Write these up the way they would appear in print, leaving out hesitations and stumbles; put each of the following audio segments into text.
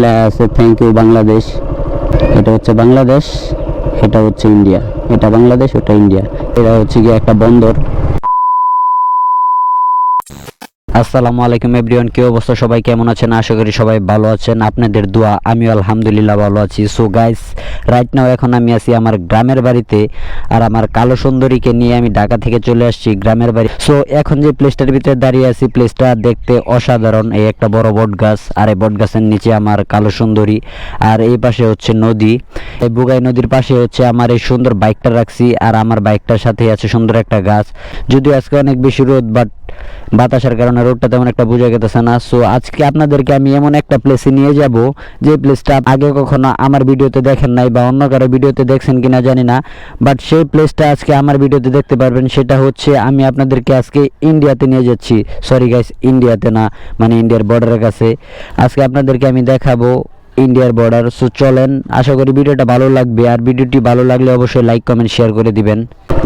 লেখা আছে thank you Bangladesh. এটা হচ্ছে বাংলাদেশ, এটা হচ্ছে ইন্ডিয়া। এটা বাংলাদেশ, ওটা ইন্ডিয়া। এটা হচ্ছে গিয়ে একটা বন্দর। আসসালামু আলাইকুম এভরিওয়ান, কি অবস্থা? সবাই কেমন আছেন? আশা করি সবাই ভালো আছেন। আপনাদের দোয়া আমিও আলহামদুলিল্লাহ ভালো আছি। সো গাইস, রাইট নাও এখন আমি আছি আমার গ্রামের বাড়িতে, আর আমার কালো সুন্দরীকে নিয়ে আমি ঢাকা থেকে চলে আসছি গ্রামের বাড়ি। সো এখন যে প্লেসটার ভিতরে দাঁড়িয়ে আছি, প্লেসটা দেখতে অসাধারণ। এই একটা বড় বট গাছ, আর এই বট গাছের নিচে আমার কালো সুন্দরী, আর এই পাশে হচ্ছে নদী। এই বুগাই নদীর পাশে হচ্ছে আমার এই সুন্দর বাইকটা রাখছি, আর আমার বাইকটার সাথে আছে সুন্দর একটা গাছ। যদিও আজকে অনেক বেশি রোদ, বাট বাতাসের কারণে রোডটা তেমন একটা বোঝা গেতেছে না। সো আজকে আপনাদেরকে আমি এমন একটা প্লেসে নিয়ে যাব, যে প্লেসটা আগে কখনো আমার ভিডিওতে দেখেন নাই, বা অন্য কারো ভিডিওতে দেখছেন কিনা জানি না, বাট সেই প্লেসটা আজকে আমার ভিডিওতে দেখতে পারবেন। সেটা হচ্ছে আমি আপনাদেরকে আজকে ইন্ডিয়াতে নিয়ে যাচ্ছি। সরি গাইস, ইন্ডিয়াতে না, মানে ইন্ডিয়ার বর্ডারের কাছে। আজকে আপনাদেরকে আমি দেখাবো ইন্ডিয়ার বর্ডার। সো চলেন, আশা করি ভিডিওটা ভালো লাগবে, আর ভিডিওটি ভালো লাগলে অবশ্যই লাইক কমেন্ট শেয়ার করে দিবেন।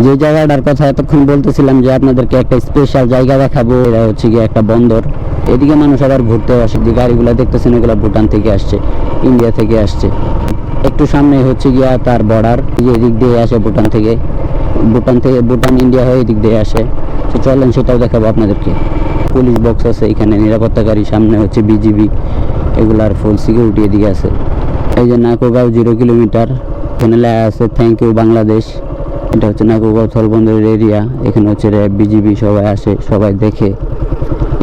যে জায়গাটার কথা এতক্ষণ বলতেছিলাম যে আপনাদেরকে একটা স্পেশাল জায়গা দেখাবো, এটা হচ্ছে গিয়ে একটা বন্দর। এদিকে মানুষ আবার ঘুরতে আসে। যে গাড়িগুলো দেখতেছেন এগুলো ভুটান থেকে আসছে, ইন্ডিয়া থেকে আসছে। একটু সামনে হচ্ছে গিয়া তার বর্ডার, যে এদিক দিয়ে আসে ভুটান থেকে ভুটান ইন্ডিয়া হয়ে এদিক দিয়ে আসে। তো চলেন সেটাও দেখাবো আপনাদেরকে। পুলিশ বক্স আছে এখানে, নিরাপত্তাকারী, সামনে হচ্ছে বিজিবি, এগুলার ফুল সিকিউরিটি এদিকে আছে। এই যে নাকোগাঁও 0 কিলোমিটার, এখানে লেখা আছে থ্যাংক ইউ বাংলাদেশ। এটা হচ্ছে নাকোগাঁও স্থলবন্দরের এরিয়া। এখানে হচ্ছে র্যাব, বিজিবি সবাই আসে, সবাই দেখে।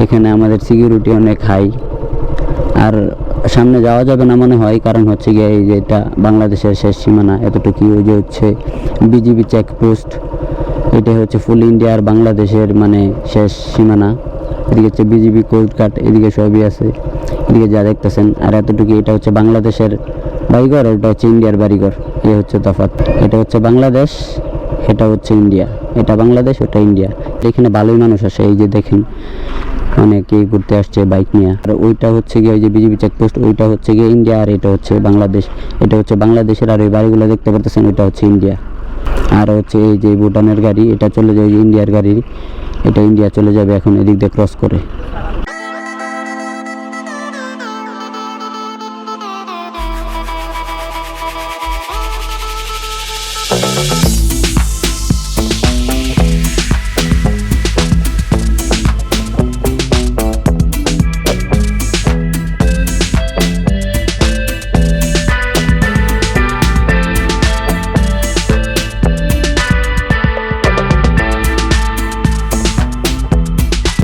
এখানে আমাদের সিকিউরিটি অনেক হাই। আর সামনে যাওয়া যাবে না মনে হয়, কারণ হচ্ছে গিয়ে এই যে এটা বাংলাদেশের শেষ সীমানা এতটুকু। ওই যে হচ্ছে বিজিবি চেকপোস্ট, এটা হচ্ছে ফুল ইন্ডিয়া আর বাংলাদেশের মানে শেষ সীমানা। এদিকে হচ্ছে বিজিবি কোস্ট গার্ড, এদিকে সবই আছে, এদিকে যা দেখতেছেন। আর এতটুকু এটা হচ্ছে বাংলাদেশের বাড়িঘর, এটা হচ্ছে ইন্ডিয়ার বাড়িঘর। এই হচ্ছে তফাৎ। এটা হচ্ছে বাংলাদেশ, এটা হচ্ছে ইন্ডিয়া। এটা বাংলাদেশ, ওটা ইন্ডিয়া। এখানে ভালোই মানুষ আসে, এই যে দেখেন অনেকেই ঘুরতে আসছে বাইক নিয়ে। আর ওইটা হচ্ছে গিয়ে ওই যে বিজিবি চেকপোস্ট, ওইটা হচ্ছে গিয়ে ইন্ডিয়া, আর এটা হচ্ছে বাংলাদেশ। এটা হচ্ছে বাংলাদেশের, আর ওই বাড়িগুলো দেখতে পারতেছেন ওইটা হচ্ছে ইন্ডিয়া। আর হচ্ছে এই যে ভুটানের গাড়ি, এটা চলে যায় ইন্ডিয়ার গাড়ি, এটা ইন্ডিয়া চলে যাবে এখন এদিক দিয়ে ক্রস করে।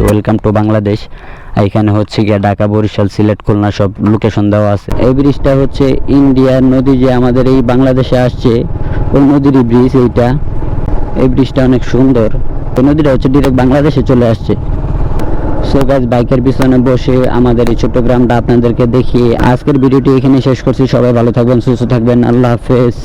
Welcome to Bangladesh. এখানে হচ্ছে গিয়ে ঢাকা, বরিশাল, সিলেট, খুলনা সব লোকেশন দেওয়া আছে। এই ব্রিজটা হচ্ছে ইন্ডিয়ার নদী যে আমাদের এই বাংলাদেশে আসছে, ওই নদীরই ব্রিজ এইটা। এই ব্রিজটা অনেক সুন্দর। ওই নদীটা হচ্ছে ডিরেক্ট বাংলাদেশে চলে আসছে। সো গাইস, বাইকের পিছনে বসে আমাদের এই ছোট্ট গ্রামটা আপনাদেরকে দেখিয়ে আজকের ভিডিওটি এখানে শেষ করছি। সবাই ভালো থাকবেন, সুস্থ থাকবেন। আল্লাহ হাফেজ।